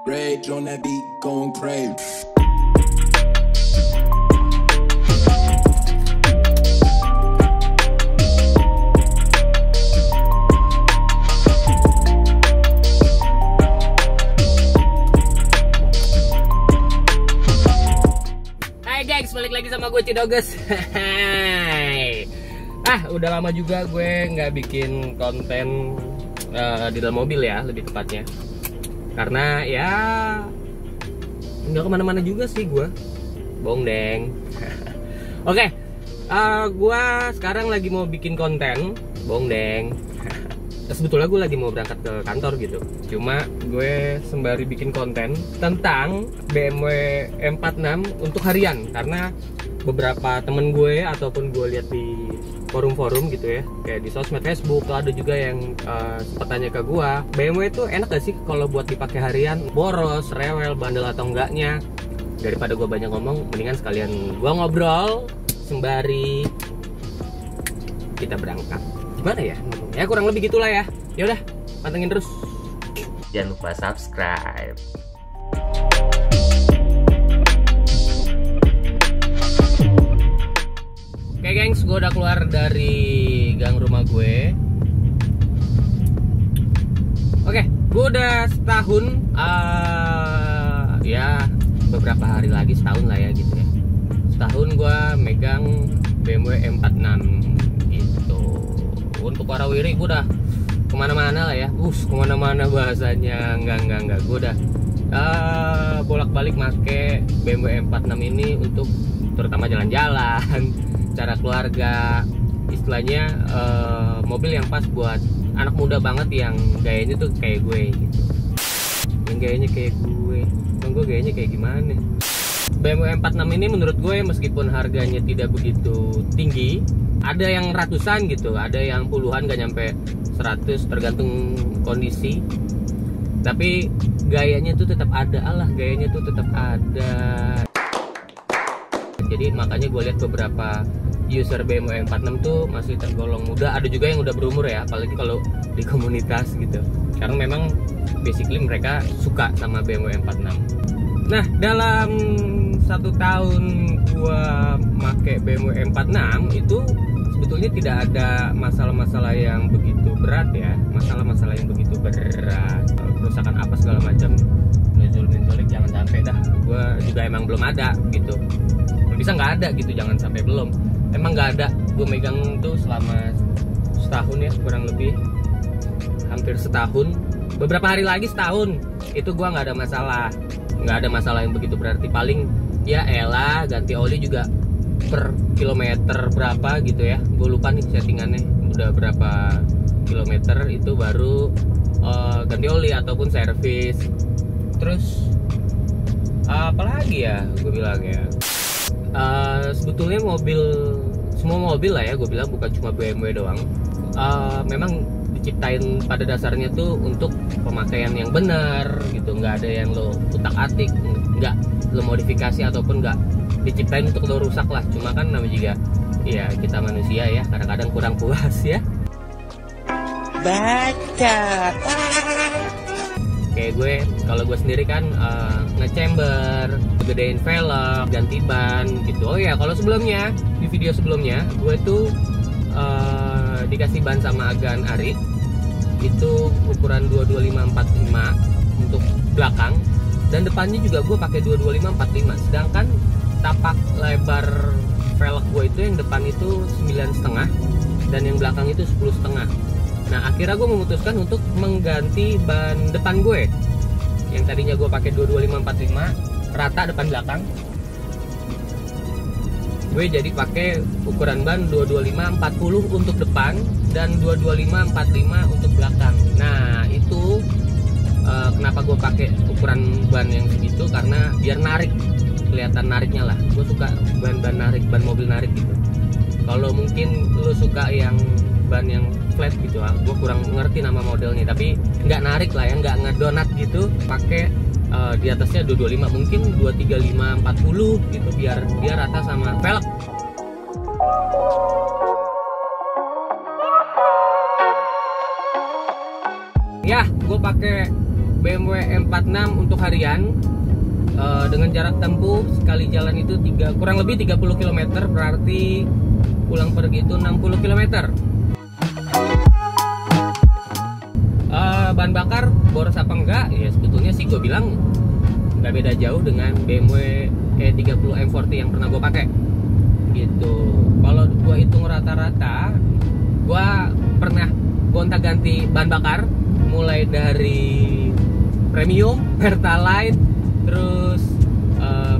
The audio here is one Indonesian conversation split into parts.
Rage on that beat, going crazy. Hai guys, balik lagi sama gue Cidoges. Udah lama juga gue nggak bikin konten di dalam mobil ya, lebih tepatnya. Karena ya nggak kemana-mana juga sih gue, bohong deng. Oke, gue sekarang lagi mau bikin konten, bohong deng. Sebetulnya gue lagi mau berangkat ke kantor gitu. Cuma gue sembari bikin konten tentang BMW M46 untuk harian. Karena beberapa temen gue ataupun gue lihat di forum-forum gitu ya, kayak di sosmed Facebook tuh ada juga yang sempat tanya ke gue, BMW itu enak gak sih kalau buat dipakai harian, boros, rewel, bandel atau enggaknya. Daripada gue banyak ngomong, mendingan sekalian gue ngobrol sembari kita berangkat. Gimana ya ngomongnya? Ya kurang lebih gitulah ya. Yaudah, pantengin terus. Jangan lupa subscribe. Oke gengs, gue udah keluar dari gang rumah gue. Oke, gue udah setahun, ya beberapa hari lagi setahun lah ya gitu ya. Setahun gue megang BMW M46 gitu. Untuk warawiri gue udah kemana-mana lah ya. Kemana-mana bahasanya. Enggak. Gue udah bolak-balik make BMW M46 ini untuk terutama jalan-jalan, cara keluarga, istilahnya mobil yang pas buat anak muda banget yang gayanya tuh kayak gue gitu. Yang gayanya kayak gue, gue gayanya kayak gimana? BMW M46 ini menurut gue meskipun harganya tidak begitu tinggi, ada yang ratusan gitu, ada yang puluhan, gak nyampe 100 tergantung kondisi. Tapi gayanya tuh tetap ada, gayanya tuh tetap ada. Jadi makanya gue lihat beberapa user BMW M46 tuh masih tergolong muda. Ada juga yang udah berumur ya, apalagi kalau di komunitas gitu. Karena memang basically mereka suka sama BMW M46. Nah, dalam 1 tahun gue make BMW M46 itu sebetulnya tidak ada masalah-masalah yang begitu berat ya. Masalah-masalah yang begitu berat, kerusakan apa segala macam, menculik jangan sampai dah. Gue juga emang belum ada gitu. Bisa nggak ada gitu, jangan sampai belum. Emang nggak ada. Gue megang tuh selama setahun ya, kurang lebih hampir setahun. Beberapa hari lagi setahun. Itu gue nggak ada masalah yang begitu berarti. Paling ya elah ganti oli juga per kilometer berapa gitu ya. Gue lupa nih settingannya udah berapa kilometer itu baru ganti oli ataupun servis. Terus apalagi ya gue bilang ya. Sebetulnya semua mobil lah ya, gue bilang bukan cuma BMW doang. Memang diciptain pada dasarnya tuh untuk pemakaian yang benar gitu, nggak ada yang lo utak-atik, nggak lo modifikasi ataupun nggak diciptain untuk lo rusak lah. Cuma kan namanya juga ya kita manusia ya, kadang-kadang kurang puas ya. Baca. Kayak gue, kalau gue sendiri kan nge-chamber, gedein velg, ganti ban gitu. Oh ya, kalau sebelumnya, di video sebelumnya gue tuh dikasih ban sama Agan Arit. Itu ukuran 225/45 untuk belakang. Dan depannya juga gue pakai 225/45. Sedangkan tapak lebar velg gue itu yang depan itu 9,5 dan yang belakang itu 10,5. Nah akhirnya gue memutuskan untuk mengganti ban depan gue. Yang tadinya gue pakai 225/45 rata depan belakang, gue jadi pakai ukuran ban 225/40 untuk depan dan 225/45 untuk belakang. Nah itu kenapa gue pakai ukuran ban yang segitu, karena biar narik, kelihatan nariknya lah. Gue suka ban narik, ban mobil narik gitu. Kalau mungkin lo suka yang ban yang flat gitu, gue kurang ngerti nama modelnya, tapi nggak narik lah ya, nggak ngedonat gitu. Pakai di atasnya 225, mungkin 235/40 gitu, biar dia rata sama velg. Ya, gue pakai BMW M46 untuk harian dengan jarak tempuh sekali jalan itu kurang lebih 30 km, berarti pulang pergi itu 60 km. Bahan bakar boros apa enggak? Ya sebetulnya sih gue bilang nggak beda jauh dengan BMW E30 M40 yang pernah gue pakai gitu. Kalau gue hitung rata-rata, gue pernah gonta-ganti bahan bakar mulai dari premium, pertalite, terus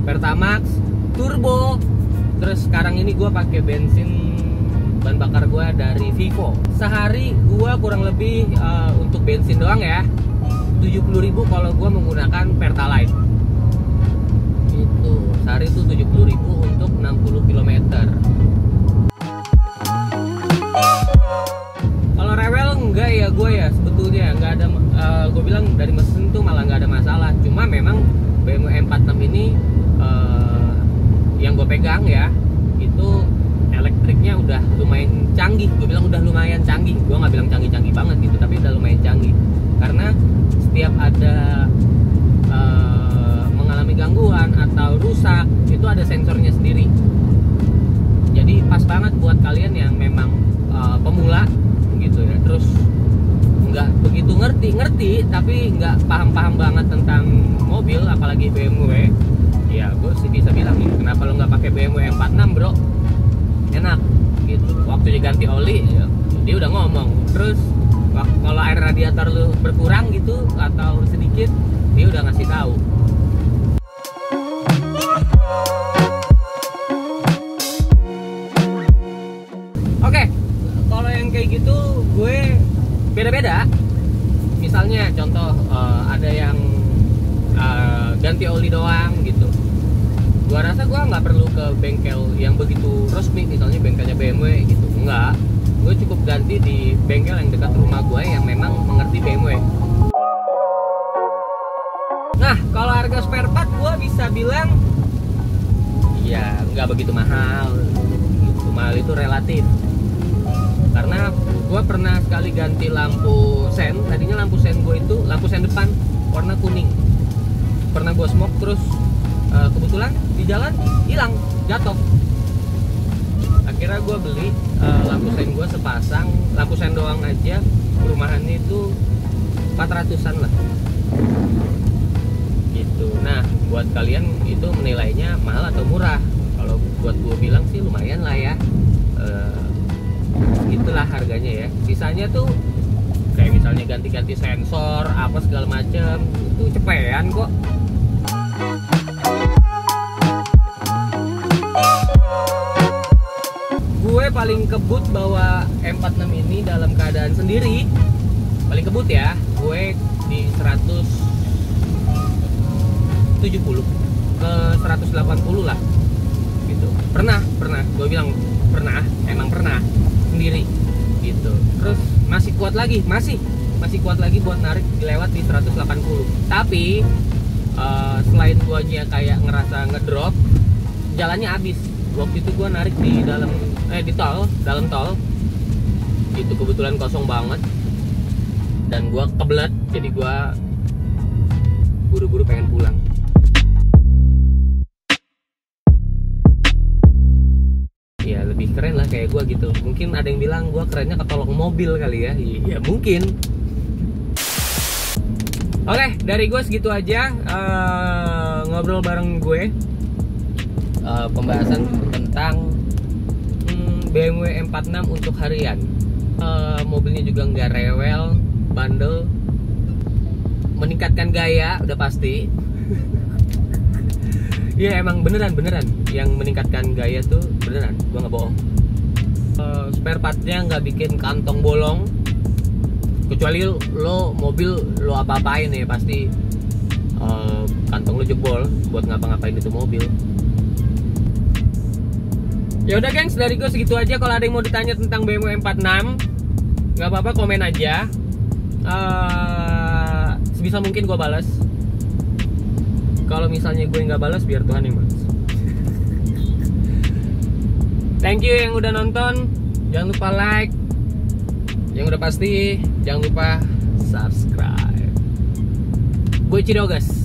pertamax, turbo, terus sekarang ini gue pakai bensin. Bahan bakar gue dari Vivo. Sehari gue kurang lebih untuk bensin doang ya 70.000 kalau gue menggunakan pertalite gitu. Sehari itu 70.000 untuk 60 km. Kalau rewel enggak ya gue ya, sebetulnya enggak ada. Gue bilang dari mesin tuh malah nggak ada masalah. Cuma memang BMW M46 ini yang gue pegang ya, itu elektriknya udah lumayan canggih. Gue bilang udah lumayan canggih. Gue nggak bilang canggih-canggih banget gitu, tapi udah lumayan canggih. Karena setiap ada mengalami gangguan atau rusak, itu ada sensornya sendiri. Jadi pas banget buat kalian yang memang pemula gitu ya, terus nggak begitu ngerti, tapi nggak paham banget tentang mobil, apalagi BMW. Ya gue sih bisa bilang nih, kenapa lo nggak pakai BMW M46 bro? Enak gitu. Waktu diganti oli ya, dia udah ngomong. Terus kalau air radiator lu berkurang gitu atau sedikit, dia udah ngasih tahu. Oke, kalau yang kayak gitu gue beda-beda. Misalnya contoh ada yang ganti oli doang gitu. Gua rasa gua nggak perlu ke bengkel yang begitu resmi, misalnya bengkelnya BMW gitu. Enggak, gue cukup ganti di bengkel yang dekat rumah gue yang memang mengerti BMW. Nah, kalau harga spare part gue bisa bilang ya nggak begitu mahal gitu. Mahal itu relatif, karena gue pernah sekali ganti lampu sen. Tadinya lampu sen gue itu lampu sen depan warna kuning, pernah gue smoke, terus kebetulan di jalan hilang, jatuh. Akhirnya gue beli lampu sen gue sepasang, lampu sen doang aja, perumahannya itu 400-an lah gitu. Nah, buat kalian itu menilainya mahal atau murah? Kalau buat gue bilang sih lumayan lah ya, itulah harganya ya. Sisanya tuh kayak misalnya ganti-ganti sensor apa segala macem, itu cepetan kok. Gue paling kebut bawa M46 ini dalam keadaan sendiri. Paling kebut ya, gue di 170 ke 180 lah gitu. Pernah, gue bilang pernah, emang pernah sendiri gitu. Terus masih kuat lagi buat narik lewat di 180. Tapi selain guanya kayak ngerasa ngedrop, jalannya habis. Waktu itu gua narik di dalam tol itu kebetulan kosong banget dan gua kebelet, jadi gua buru-buru pengen pulang. Ya lebih keren lah kayak gua gitu. Mungkin ada yang bilang gua kerennya ketolong mobil kali ya. Ya mungkin. Oke, dari gue segitu aja ngobrol bareng gue, pembahasan tentang BMW M46 untuk harian. Mobilnya juga nggak rewel, bandel, meningkatkan gaya udah pasti. Ya emang beneran yang meningkatkan gaya tuh beneran, gue nggak bohong. Spare partnya nggak bikin kantong bolong. Kecuali lo mobil lo apa-apain ya, pasti kantong lo jebol buat ngapa-ngapain itu mobil. Ya udah gengs, dari gue segitu aja. Kalau ada yang mau ditanya tentang BMW M46, nggak apa-apa, komen aja. Sebisa mungkin gue balas. Kalau misalnya gue nggak balas, biar Tuhan yang balas. Thank you yang udah nonton. Jangan lupa like. Yang udah pasti jangan lupa subscribe. Boy Cidogas.